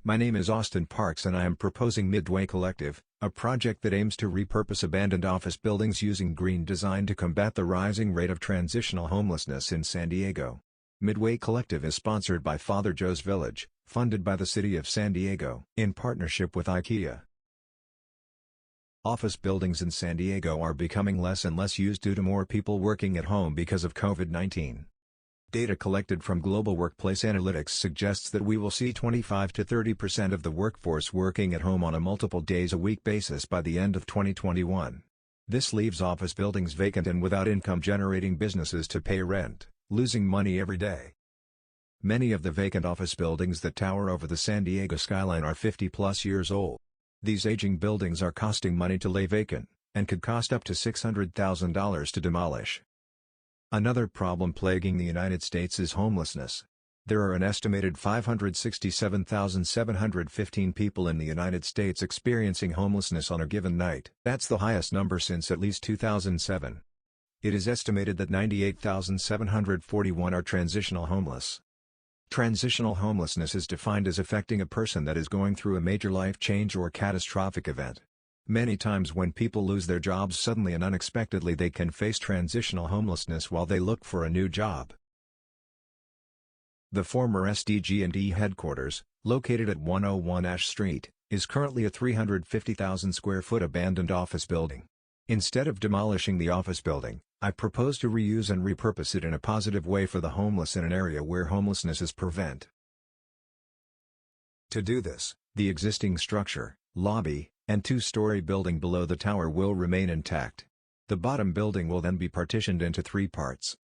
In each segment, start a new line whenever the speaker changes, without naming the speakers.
My name is Austin Parks and I am proposing Midway Collective, a project that aims to repurpose abandoned office buildings using green design to combat the rising rate of transitional homelessness in San Diego. Midway Collective is sponsored by Father Joe's Village, funded by the City of San Diego in partnership with IKEA. Office buildings in San Diego are becoming less and less used due to more people working at home because of COVID-19. Data collected from Global Workplace Analytics suggests that we will see 25 to 30% of the workforce working at home on a multiple days a week basis by the end of 2021. This leaves office buildings vacant and without income-generating businesses to pay rent, losing money every day. Many of the vacant office buildings that tower over the San Diego skyline are 50-plus years old. These aging buildings are costing money to lay vacant, and could cost up to $600,000 to demolish. Another problem plaguing the United States is homelessness. There are an estimated 567,715 people in the United States experiencing homelessness on a given night. That's the highest number since at least 2007. It is estimated that 98,741 are transitional homeless. Transitional homelessness is defined as affecting a person that is going through a major life change or catastrophic event. Many times when people lose their jobs suddenly and unexpectedly, they can face transitional homelessness while they look for a new job. The former SDG&E headquarters, located at 101 Ash Street, is currently a 350,000 square foot abandoned office building. Instead of demolishing the office building, I propose to reuse and repurpose it in a positive way for the homeless in an area where homelessness is prevalent. To do this, the existing structure, lobby, and two-story building below the tower will remain intact. The bottom building will then be partitioned into three parts.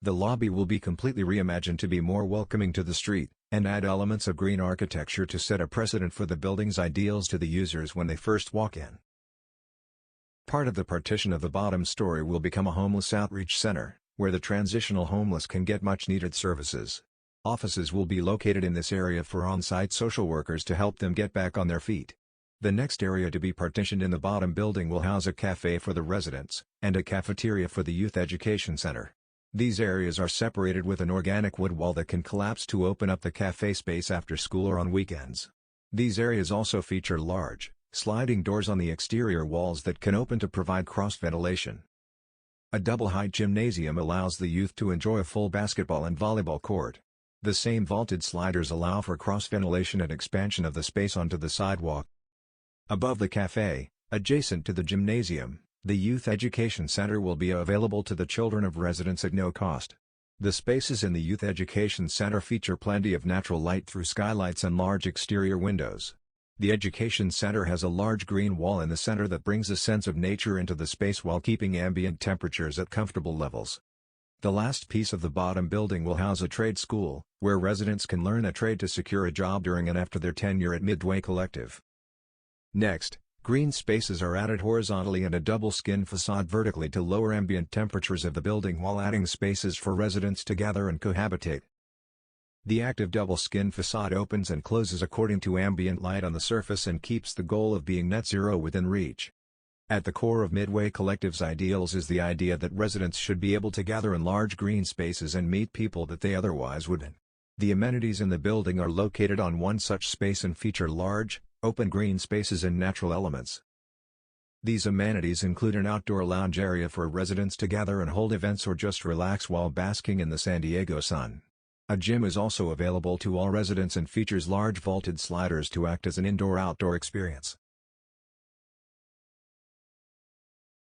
The lobby will be completely reimagined to be more welcoming to the street, and add elements of green architecture to set a precedent for the building's ideals to the users when they first walk in. Part of the partition of the bottom story will become a homeless outreach center, where the transitional homeless can get much-needed services. Offices will be located in this area for on-site social workers to help them get back on their feet. The next area to be partitioned in the bottom building will house a cafe for the residents, and a cafeteria for the youth education center. These areas are separated with an organic wood wall that can collapse to open up the cafe space after school or on weekends. These areas also feature large, sliding doors on the exterior walls that can open to provide cross-ventilation. A double-height gymnasium allows the youth to enjoy a full basketball and volleyball court. The same vaulted sliders allow for cross-ventilation and expansion of the space onto the sidewalk. Above the cafe, adjacent to the gymnasium, the Youth Education Center will be available to the children of residents at no cost. The spaces in the Youth Education Center feature plenty of natural light through skylights and large exterior windows. The Education Center has a large green wall in the center that brings a sense of nature into the space while keeping ambient temperatures at comfortable levels. The last piece of the bottom building will house a trade school, where residents can learn a trade to secure a job during and after their tenure at Midway Collective. Next, green spaces are added horizontally and a double-skin facade vertically to lower ambient temperatures of the building while adding spaces for residents to gather and cohabitate. The active double-skin facade opens and closes according to ambient light on the surface and keeps the goal of being net zero within reach. At the core of Midway Collective's ideals is the idea that residents should be able to gather in large green spaces and meet people that they otherwise wouldn't. The amenities in the building are located on one such space and feature large, open green spaces and natural elements. These amenities include an outdoor lounge area for residents to gather and hold events or just relax while basking in the San Diego sun. A gym is also available to all residents and features large vaulted sliders to act as an indoor-outdoor experience.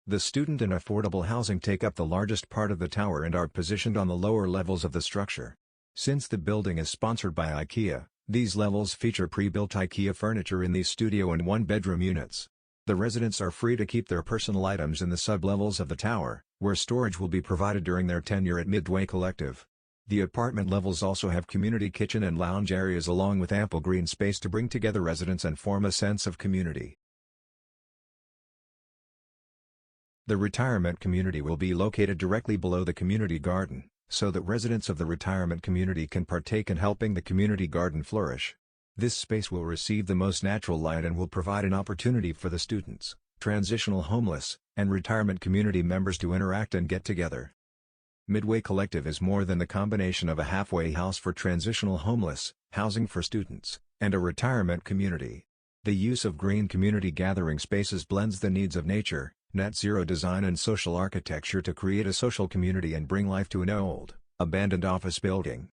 The student and affordable housing take up the largest part of the tower and are positioned on the lower levels of the structure. Since the building is sponsored by IKEA, these levels feature pre-built IKEA furniture in these studio and one-bedroom units. The residents are free to keep their personal items in the sub-levels of the tower, where storage will be provided during their tenure at Midway Collective. The apartment levels also have community kitchen and lounge areas along with ample green space to bring together residents and form a sense of community. The retirement community will be located directly below the community garden, so that residents of the retirement community can partake in helping the community garden flourish. This space will receive the most natural light and will provide an opportunity for the students, transitional homeless, and retirement community members to interact and get together. Midway Collective is more than the combination of a halfway house for transitional homeless, housing for students, and a retirement community. The use of green community gathering spaces blends the needs of nature, net zero design and social architecture to create a social community and bring life to an old, abandoned office building.